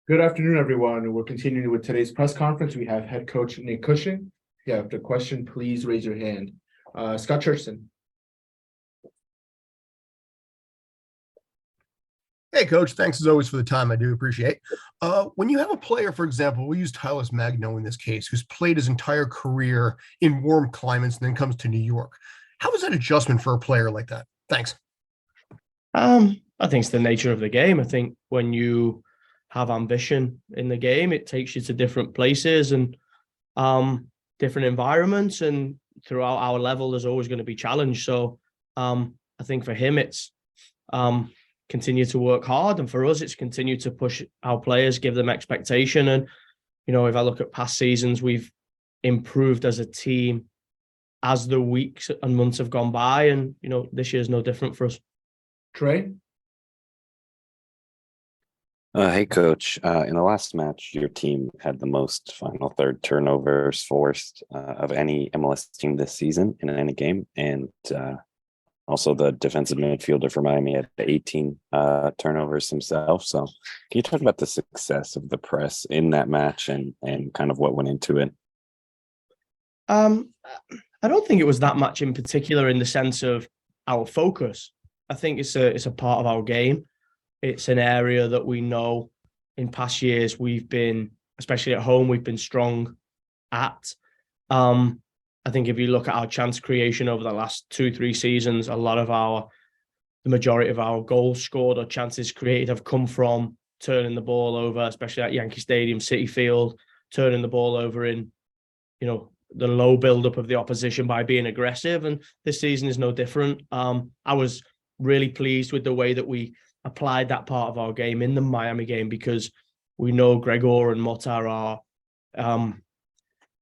Good afternoon, everyone. We're continuing with today's press conference. We have Head Coach Nick Cusing. If you have a question, please raise your hand. Scott Churchson. Hey, Coach. Thanks as always for the time. I do appreciate. When you have a player, for example, we'll use Tyler Magno in this case, who's played his entire career in warm climates and then comes to New York. How is that adjustment for a player like that? Thanks. I think it's the nature of the game. I think when you have ambition in the game, it takes you to different places and different environments. And throughout our level, there's always going to be challenge. So I think for him, it's continue to work hard. And for us, it's continue to push our players, give them expectation. And, you know, if I look at past seasons, we've improved as a team as the weeks and months have gone by. And, you know, this year's no different for us. Trey? Hey, Coach. In the last match, your team had the most final third turnovers forced of any MLS team this season in any game. And also the defensive midfielder for Miami had 18 turnovers himself. So can you talk about the success of the press in that match and kind of what went into it? I don't think it was that much in particular in the sense of our focus. I think it's a part of our game. It's an area that we know in past years we've been, especially at home, we've been strong at. I think if you look at our chance creation over the last 2-3 seasons, the majority of our goals scored or chances created have come from turning the ball over, especially at Yankee Stadium, City Field, turning the ball over in, you know, the low build-up of the opposition by being aggressive. And this season is no different. I was really pleased with the way that we applied that part of our game in the Miami game, because we know Gregor and Motar are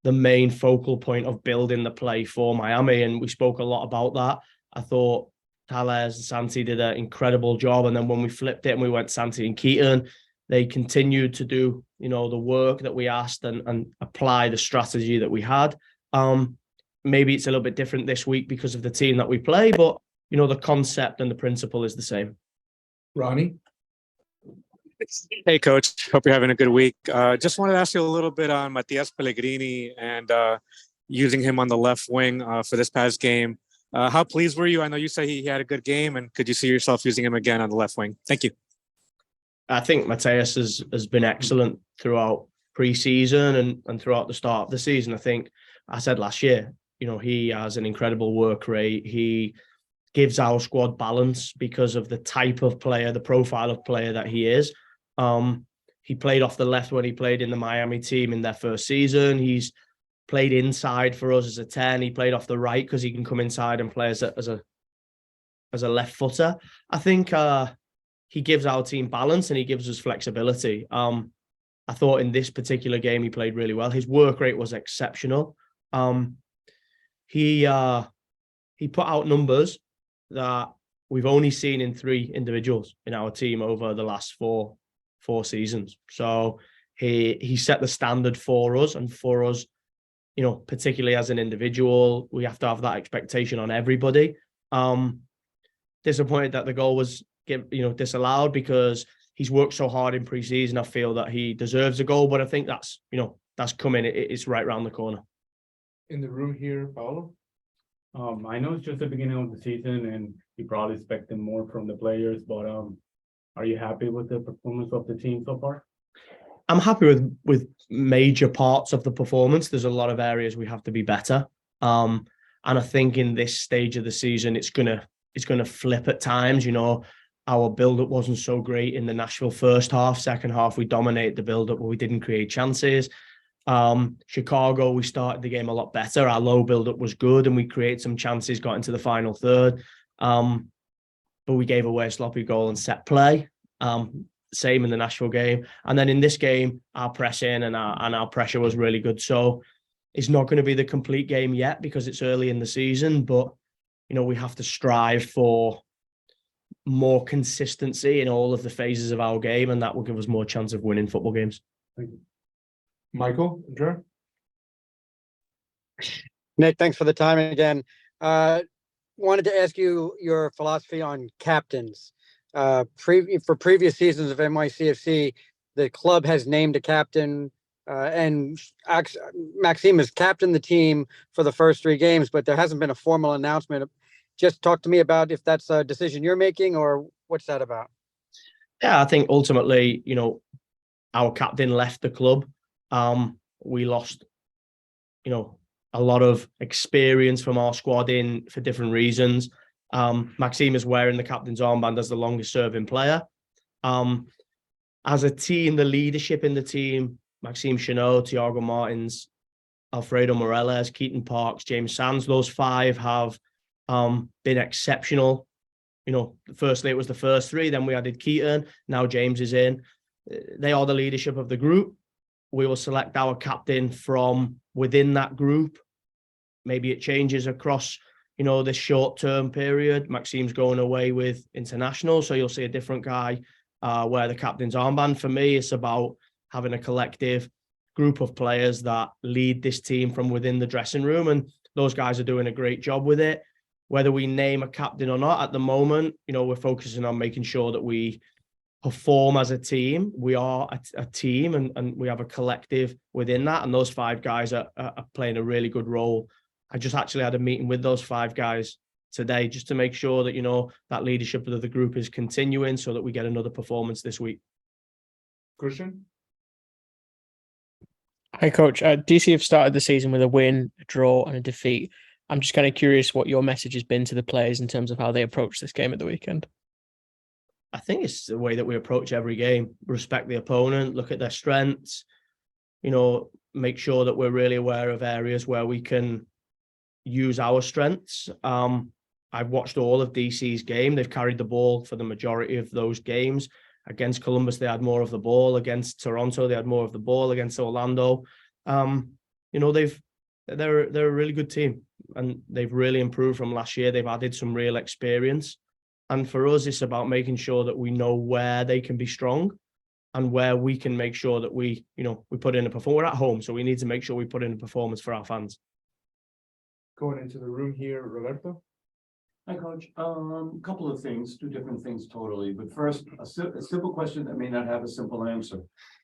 the main focal point of building the play for Miami. And we spoke a lot about that. I thought Tales and Santi did an incredible job. And then when we flipped it and we went Santi and Keaton, they continued to do, you know, the work that we asked and apply the strategy that we had. Maybe it's a little bit different this week because of the team that we play, but, you know, the concept and the principle is the same. Ronnie? Hey, Coach. Hope you're having a good week. Just wanted to ask you a little bit on Matias Pellegrini and using him on the left wing for this past game. How pleased were you? I know you say he had a good game, and could you see yourself using him again on the left wing? Thank you. I think Matias has been excellent throughout pre-season and throughout the start of the season. I think I said last year, you know, he has an incredible work rate. He gives our squad balance because of the type of player, the profile of player that he is. He played off the left when he played in the Miami team in their first season. He's played inside for us as a 10. He played off the right because he can come inside and play as a left footer. I think he gives our team balance and he gives us flexibility. I thought in this particular game he played really well. His work rate was exceptional. He put out numbers that we've only seen in 3 individuals in our team over the last four seasons. So he set the standard for us, and for us, you know, particularly as an individual, we have to have that expectation on everybody. Disappointed that the goal was disallowed because he's worked so hard in pre-season. I feel that he deserves a goal, but I think that's coming. It's right around the corner. In the room here, Paolo? I know it's just the beginning of the season and you probably expecting more from the players, but are you happy with the performance of the team so far? I'm happy with major parts of the performance. There's a lot of areas we have to be better. And I think in this stage of the season, it's gonna flip at times. You know, our build-up wasn't so great in the Nashville first half. Second half, we dominated the build-up, but we didn't create chances. Chicago, we started the game a lot better. Our low build-up was good and we created some chances, got into the final third. But we gave away a sloppy goal and set play. Same in the Nashville game. And then in this game, our pressing and our pressure was really good. So it's not going to be the complete game yet because it's early in the season, but you know, we have to strive for more consistency in all of the phases of our game, and that will give us more chance of winning football games. Thank you. Michael, Andrea? Nick, thanks for the time again. Wanted to ask you your philosophy on captains. For previous seasons of NYCFC, the club has named a captain, and Maxime has captained the team for the first 3 games, but there hasn't been a formal announcement. Just talk to me about if that's a decision you're making or what's that about? Yeah, I think ultimately, our captain left the club. We lost, a lot of experience from our squad in for different reasons. Maxime is wearing the captain's armband as the longest serving player. As a team, the leadership in the team, Maxime Chanot, Thiago Martins, Alfredo Morelos, Keaton Parks, James Sands, those 5 have been exceptional. Firstly, it was the first 3, then we added Keaton, now James is in. They are the leadership of the group. We will select our captain from within that group. Maybe it changes across, this short-term period. Maxime's going away with international, so you'll see a different guy wear the captain's armband. For me, it's about having a collective group of players that lead this team from within the dressing room, and those guys are doing a great job with it. Whether we name a captain or not, at the moment, we're focusing on making sure that we perform as a team. We are a team, and we have a collective within that, and those 5 guys are playing a really good role. I just actually had a meeting with those 5 guys today just to make sure that, that leadership of the group is continuing so that we get another performance this week. Christian? Hi, Coach. DC have started the season with a win, a draw, and a defeat. I'm just kind of curious what your message has been to the players in terms of how they approach this game at the weekend. I think it's the way that we approach every game. Respect the opponent, look at their strengths, make sure that we're really aware of areas where we can use our strengths. I've watched all of DC's game. They've carried the ball for the majority of those games. Against Columbus, they had more of the ball. Against Toronto, they had more of the ball. Against Orlando, they're a really good team, and they've really improved from last year. They've added some real experience. And for us, it's about making sure that we know where they can be strong and where we can make sure that we put in a performance. We're at home, so we need to make sure we put in a performance for our fans. Going into the room here, Roberto. Hi, Coach. Couple of things, 2 different things totally. But first, a simple question that may not have a simple answer.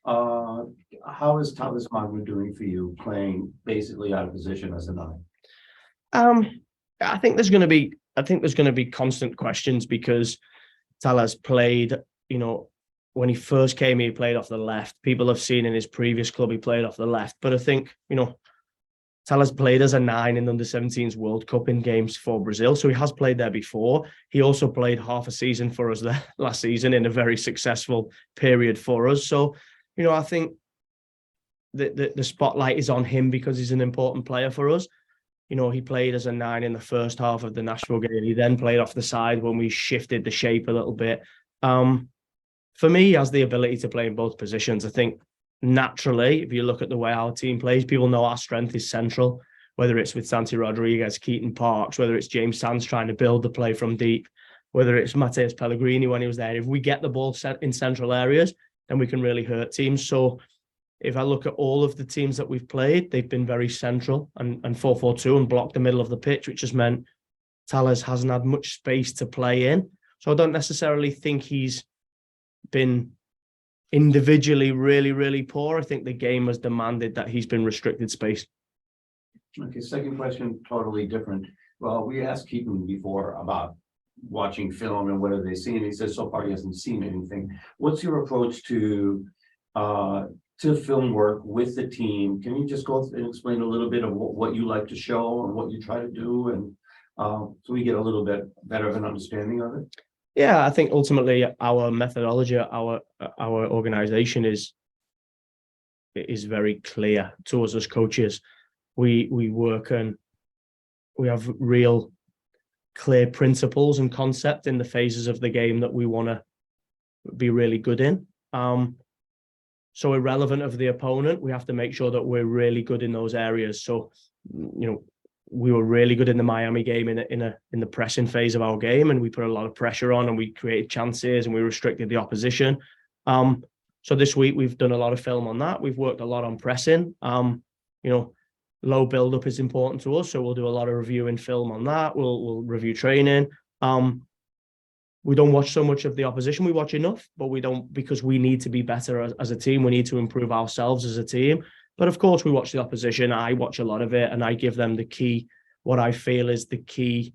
How is Talles Magno doing for you, playing basically out of position as a 9? I think there's going to be constant questions because Talles played, when he first came, he played off the left. People have seen in his previous club, he played off the left. But I think, Talles played as a 9 in the Under-17s World Cup in games for Brazil. So he has played there before. He also played half a season for us there last season in a very successful period for us. So, I think the spotlight is on him because he's an important player for us. He played as a 9 in the first half of the Nashville game. He then played off the side when we shifted the shape a little bit. For me, he has the ability to play in both positions. I think naturally, if you look at the way our team plays, people know our strength is central, whether it's with Santi Rodriguez, Keaton Parks, whether it's James Sands trying to build the play from deep, whether it's Matheus Pellegrini when he was there. If we get the ball set in central areas, then we can really hurt teams. So if I look at all of the teams that we've played, they've been very central and 4-4-2 and blocked the middle of the pitch, which has meant Talles hasn't had much space to play in. So I don't necessarily think he's been individually really, really poor. I think the game has demanded that he's been restricted space. Okay, second question, totally different. Well, we asked Keaton before about watching film and what are they seeing. He says so far he hasn't seen anything. What's your approach to film work with the team? Can you just go and explain a little bit of what you like to show and what you try to do, and so we get a little bit better of an understanding of it? Yeah, I think ultimately our methodology, our organization is very clear to us as coaches. We work and we have real clear principles and concept in the phases of the game that we want to be really good in. So irrelevant of the opponent, we have to make sure that we're really good in those areas. So, we were really good in the Miami game in the pressing phase of our game, and we put a lot of pressure on and we created chances and we restricted the opposition. So this week we've done a lot of film on that. We've worked a lot on pressing. Low build-up is important to us, so we'll do a lot of reviewing film on that. We'll review training. we don't watch so much of the opposition. We watch enough, but we don't, because we need to be better as a team. We need to improve ourselves as a team. But of course, we watch the opposition. I watch a lot of it, and I give them the key, what I feel is the key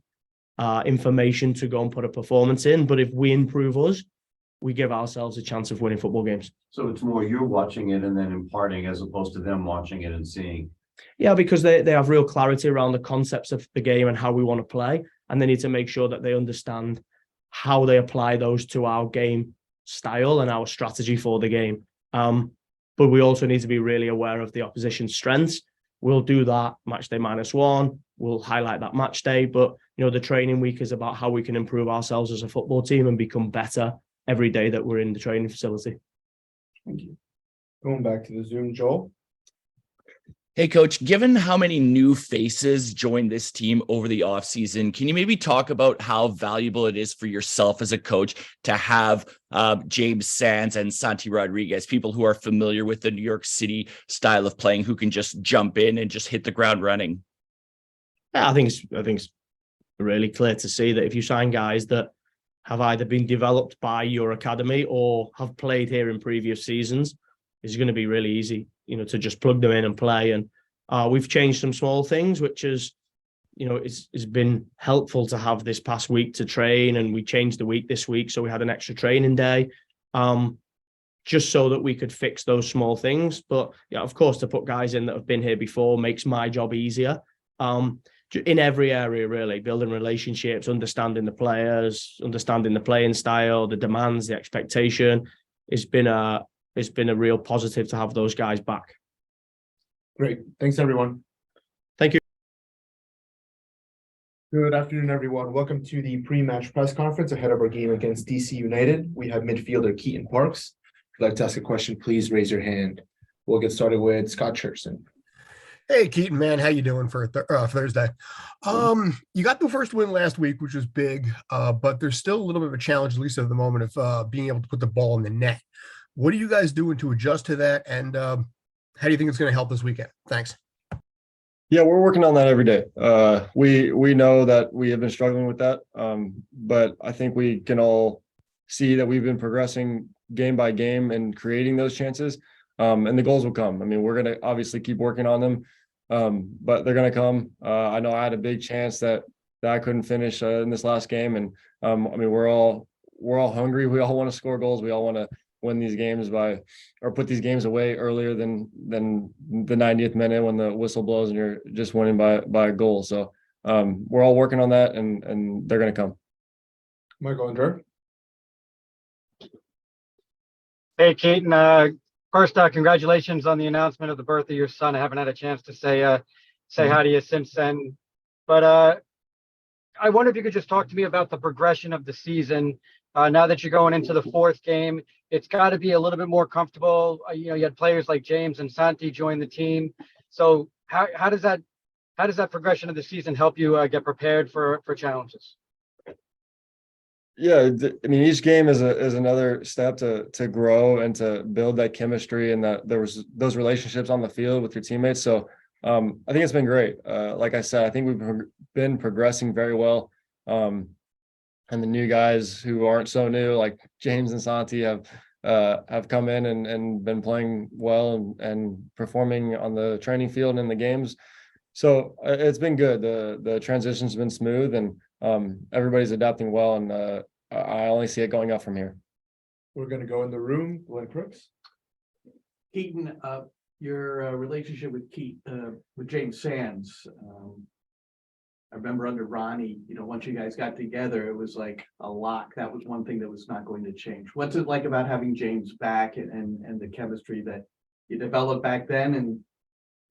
information to go and put a performance in. But if we improve us, we give ourselves a chance of winning football games. So it's more you're watching it and then imparting as opposed to them watching it and seeing. Yeah, because they have real clarity around the concepts of the game and how we want to play. And they need to make sure that they understand how they apply those to our game style and our strategy for the game. But we also need to be really aware of the opposition's strengths. We'll do that match day -1. We'll highlight that match day. But, the training week is about how we can improve ourselves as a football team and become better every day that we're in the training facility. Thank you. Going back to the Zoom, Joel. Hey, Coach, given how many new faces joined this team over the offseason, can you maybe talk about how valuable it is for yourself as a coach to have James Sands and Santi Rodriguez, people who are familiar with the New York City style of playing, who can just jump in and just hit the ground running? Yeah, I think it's really clear to see that if you sign guys that have either been developed by your academy or have played here in previous seasons, it's going to be really easy, to just plug them in and play. And we've changed some small things, which is, it's been helpful to have this past week to train. And we changed the week this week, so we had an extra training day, just so that we could fix those small things. But yeah, of course, to put guys in that have been here before makes my job easier. In every area, really, building relationships, understanding the players, understanding the playing style, the demands, the expectation. It's been a real positive to have those guys back. Great. Thanks, everyone. Thank you. Good afternoon, everyone. Welcome to the pre-match press conference ahead of our game against DC United. We have midfielder Keaton Parks. If you'd like to ask a question, please raise your hand. We'll get started with Scott Cherson. Hey, Keaton, man, how you doing for Thursday? You got the first win last week, which was big, but there's still a little bit of a challenge, at least at the moment, of being able to put the ball in the net. What are you guys doing to adjust to that? And how do you think it's going to help this weekend? Thanks. Yeah, we're working on that every day. We know that we have been struggling with that, but I think we can all see that we've been progressing game by game and creating those chances, and the goals will come. I mean, we're going to obviously keep working on them, but they're going to come. I know I had a big chance that I couldn't finish in this last game, and I mean, we're all hungry. We all want to score goals. We all want to win these games or put these games away earlier than the 90th minute when the whistle blows and you're just winning by a goal. So we're all working on that, and they're going to come. Michael Andrew. Hey, Keaton. First, congratulations on the announcement of the birth of your son. I haven't had a chance to say hi to you since then. But I wonder if you could just talk to me about the progression of the season. Now that you're going into the fourth game, it's got to be a little bit more comfortable. You had players like James and Santi join the team. So how does that progression of the season help you get prepared for challenges? Yeah, I mean, each game is another step to grow and to build that chemistry and that there was those relationships on the field with your teammates. So I think it's been great. Like I said, I think we've been progressing very well. And the new guys who aren't so new, like James and Santi, have come in and been playing well and performing on the training field and in the games. So it's been good. The transition's been smooth, and everybody's adapting well, and I only see it going up from here. We're going to go in the room. Glenn Crooks. Keaton, your relationship with James Sands. I remember under Ronnie, once you guys got together, it was like a lock. That was one thing that was not going to change. What's it like about having James back and the chemistry that you developed back then? And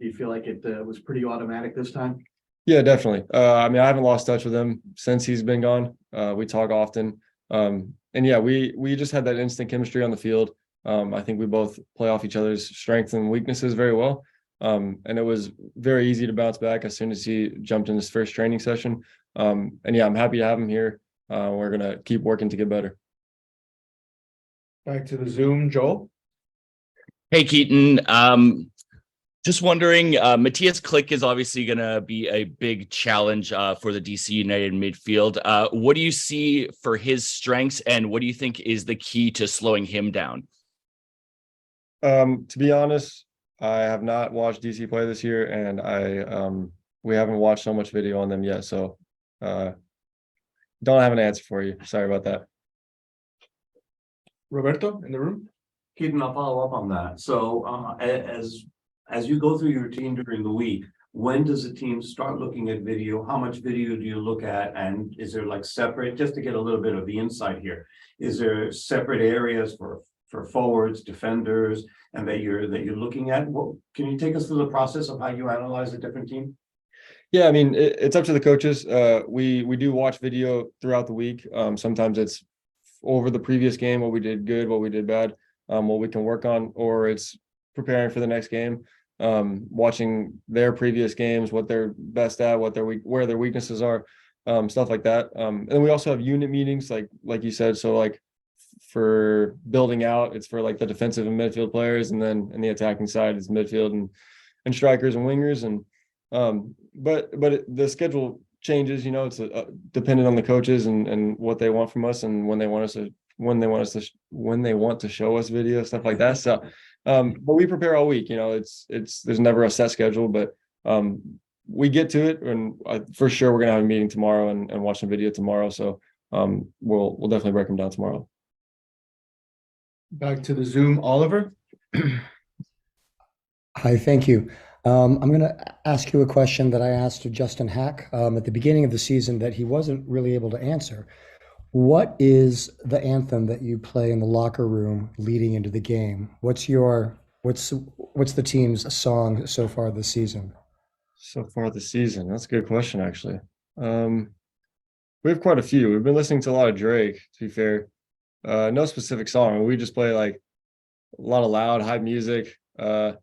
do you feel like it was pretty automatic this time? Yeah, definitely. I mean, I haven't lost touch with him since he's been gone. We talk often. And yeah, we just had that instant chemistry on the field. I think we both play off each other's strengths and weaknesses very well. And it was very easy to bounce back as soon as he jumped in his first training session. And yeah, I'm happy to have him here. We're going to keep working to get better. Back to the Zoom, Joel. Hey, Keaton. Just wondering, Matthias Klick is obviously going to be a big challenge for the DC United midfield. What do you see for his strengths, and what do you think is the key to slowing him down? To be honest, I have not watched DC play this year, and we haven't watched so much video on them yet, so don't have an answer for you. Sorry about that. Roberto in the room? Keaton, I'll follow up on that. So as you go through your team during the week, when does the team start looking at video? How much video do you look at? And is there like separate, just to get a little bit of the insight here, is there separate areas for forwards, defenders, and that you're looking at? What, can you take us through the process of how you analyze a different team? Yeah, I mean, it's up to the coaches. We do watch video throughout the week. Sometimes it's over the previous game, what we did good, what we did bad, what we can work on, or it's preparing for the next game, watching their previous games, what they're best at, where their weaknesses are, stuff like that. And we also have unit meetings, like you said. So like for building out, it's for like the defensive and midfield players, and then in the attacking side, it's midfield and strikers and wingers. And but the schedule changes. You know, it's dependent on the coaches and what they want from us, and when they want to show us video, stuff like that. So but we prepare all week. You know, it's there's never a set schedule, but we get to it, and for sure we're gonna have a meeting tomorrow and watch some video tomorrow. So we'll definitely break them down tomorrow. Back to the Zoom, Oliver. Hi, thank you. I'm going to ask you a question that I asked to Justin Hack at the beginning of the season that he wasn't really able to answer. What is the anthem that you play in the locker room leading into the game? What's the team's song so far this season? So far this season, that's a good question, actually. We have quite a few. We've been listening to a lot of Drake, to be fair. No specific song. We just play like a lot of loud, hype music, a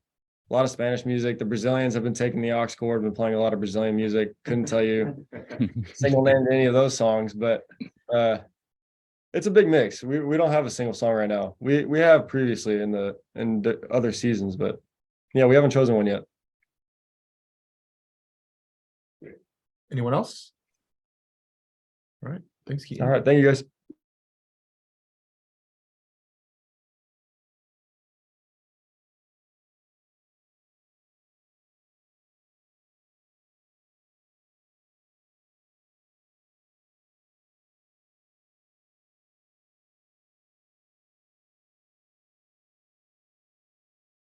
lot of Spanish music. The Brazilians have been taking the aux chord, been playing a lot of Brazilian music. Couldn't tell you single name to any of those songs, but it's a big mix. We don't have a single song right now. We have previously in the other seasons, but yeah, we haven't chosen one yet. Anyone else? All right. Thanks, Keaton. All right. Thank you, guys.